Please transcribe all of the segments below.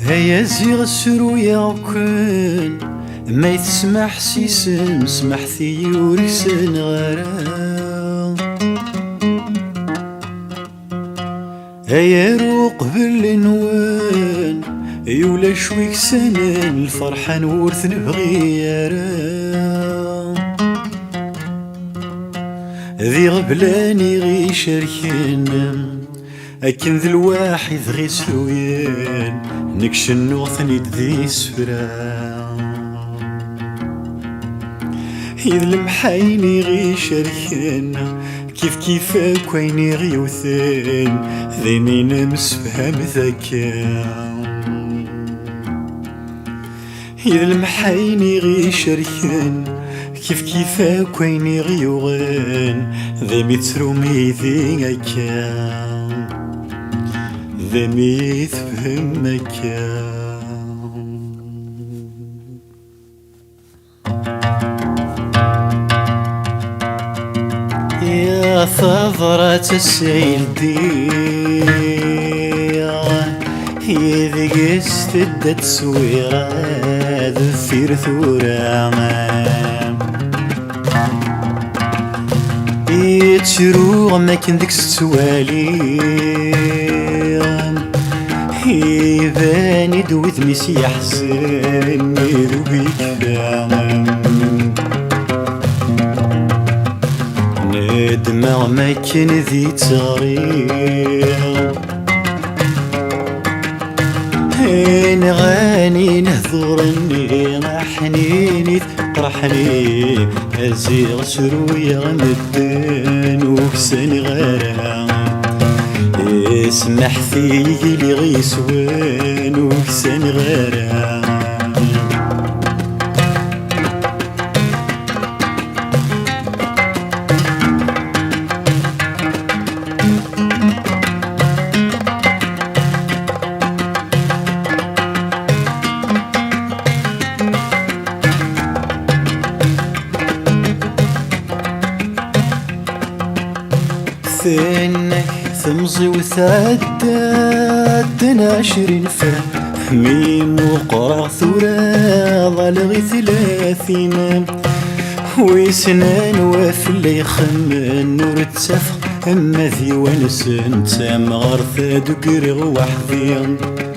هيا زيغ السرو ياكن ما يتسمح سيسن سمح ثيورك سن غرام. هيا روق بالنوان يولا شويك سنن الفرحة نورث نبغي يارام. ذي غبلاني غي شركنا أكن ذي الواحد غي سويان نكش النوثني ذي سفرا. إذ المحايني غي شركنا كيف كيف كويني غي وثان ذيني مسفهم ذكا. إذ المحايني غي شركنا كيف كيف كويني غي وغان ذي مترومي ذي أكا ذي ميتفهمك. يا ثغرة السيل دير يذي استدت سويرة ذفير ثورة يتشروغ ما كان ذيك السوالي يباني دوذ ميسي حسن يذوبيك فاهم. ندمع ما كان ذي تغرير نغاني نهضرني حنيني تقرحني أزيغ سروية غمدان وكساني غرام. اسمح فيه لي غيسوان وكساني غرام. ثنك ثمزي وثدد 20 فهمي وقرع ثورة ظلغي 30 ويسنان وفي يخمن نور تسفق اما ذي ونسن تام غرثة دقرغ وحدي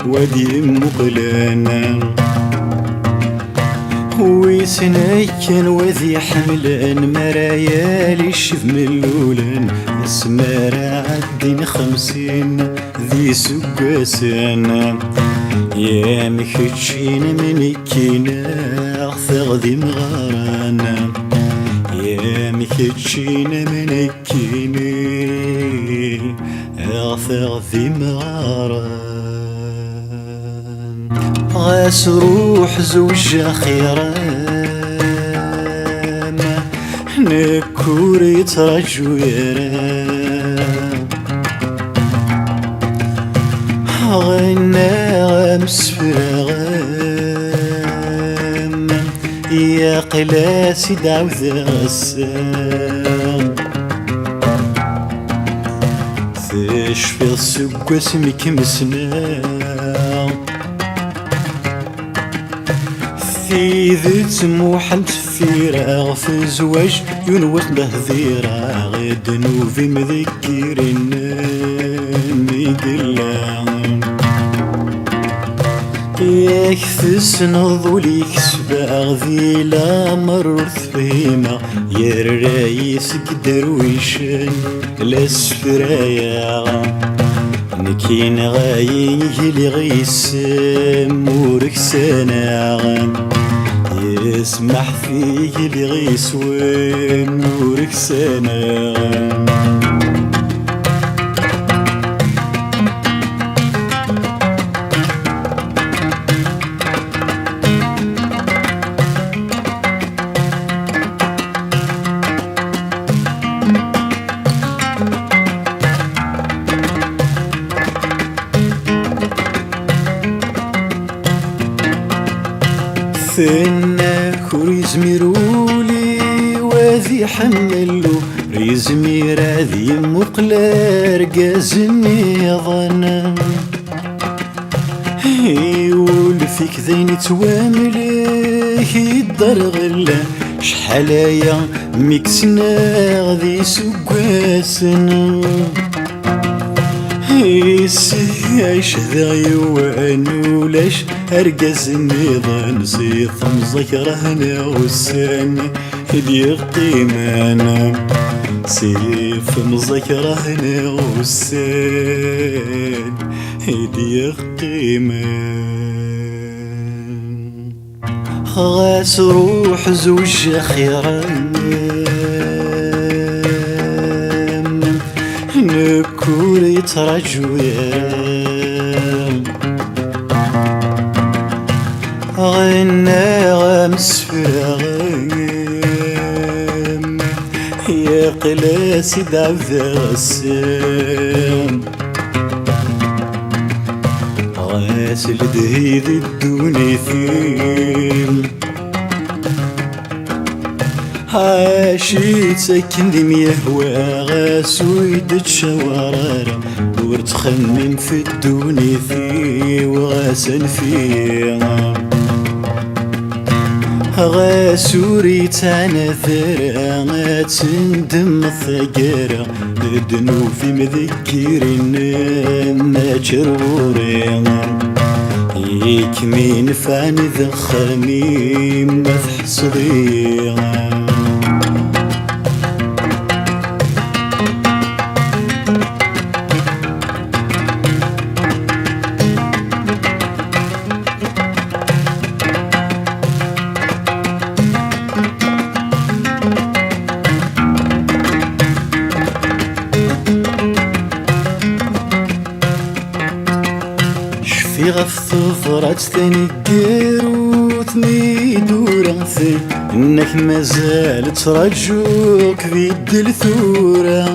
ودي مقلانا. ويسنايكن وذي حملان مرايا ليشف ملولان اسمارا عدين 50 ذي سقاسانا. يا مكتشين من كينا اغثغ ذي مغارانا. يا مكتشين من كينا اغثغ ذي مغارانا. غاس روح زوج خيران نكور يترجو يرام. غنى غمس فراغام يا قلاسي دعوذ غسام. تشفي السق اسمك مسنام في ذي تموحل تفيرا في زواج ينوث بهذيرا غد نوفي مذكرين ميقلا. يكثس نضولي كسباغ ذي لا مرث فيما يا الرايس قدر ويشن لاسفرايا. نكين غايه لي غيسم ورك سناغم يسمح فيه لي غيسوين ورك سناغم. ثنا كوريزميرولي وذي حملو ريزمير ذي مقلار قازني ظنا ولفيك ذيني تواملك يدر غلا شحالايا ميكسنا غذي سقاسنا عيش ذا يوان ولاش أرقز النظام سيث مذكرهنا والسان دي قيمانا سيف مذكرهنا والسان دي قيمان غاس روح زوج خيران نكون يترجو غنى غمس فراغم يا قلاسي دعوذ غسام غاسل دهيد الدوني فيم عاشي تسكن دي ميهوى غاسو يدد شوارارا ورتخمم في الدوني في وغاسن فيه غاسو ريتانا ثرا تندم الثقارة دنو في مذكرين ما جرورين يك مين فاني ذخرني ما تحصرين في غف ظفرات ثاني قيروت ميدورة ثي انك مازال ترجوك بيد الثورة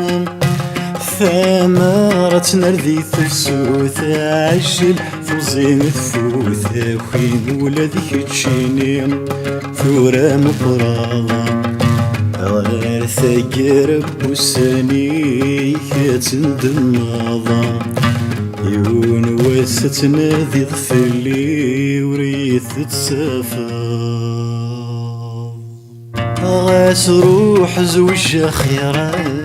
ثمرة نردي ثفسوث عجل فوزين الثوث وين ولادك تشيني ثورة مقراضة غير ثقير بوساني كتندماضة يون وستنا ذي ظفلي وريث تسافر غاس روح زوج خيرام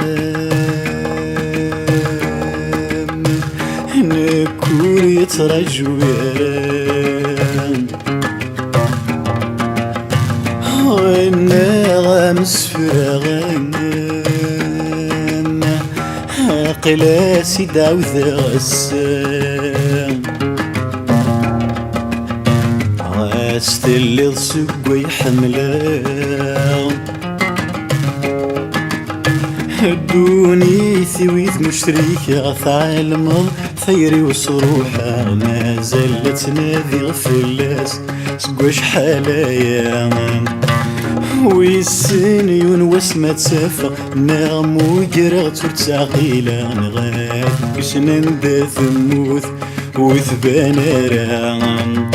نكون يترجو يرام غنى غامس فراغام قلاسي دعوذ غسام غاست اللي سقوي حملان دوني ثويت مشتريك غف عالم ثيري وصروحها ما زالت نادي غفلاس سقوش حالايا ويسنيون واسمة تسافة نغم وقرغت ورتعقيلة نغاث كشنان دا ثموث وثبان رام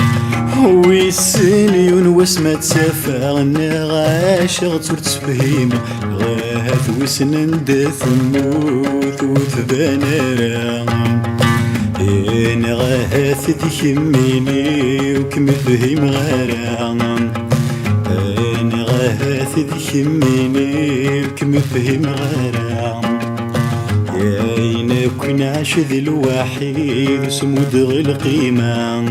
ويسنيون واسمة تسافة نغاشغت ورتفهيمة غاث وسنان دا ثموث وثبان رام نغاث تخميني وكمفهيم غرام هاث ذكميني كمفهم غرام يا كون عاش ذي الوحيد سمود القيمة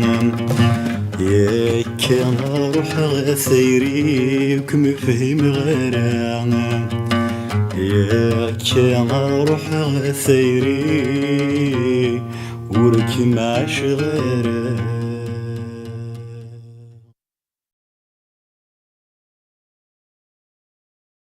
يا كان روح غثيري وكمفهم غرام يا كان روح غثيري وركم عاش غرام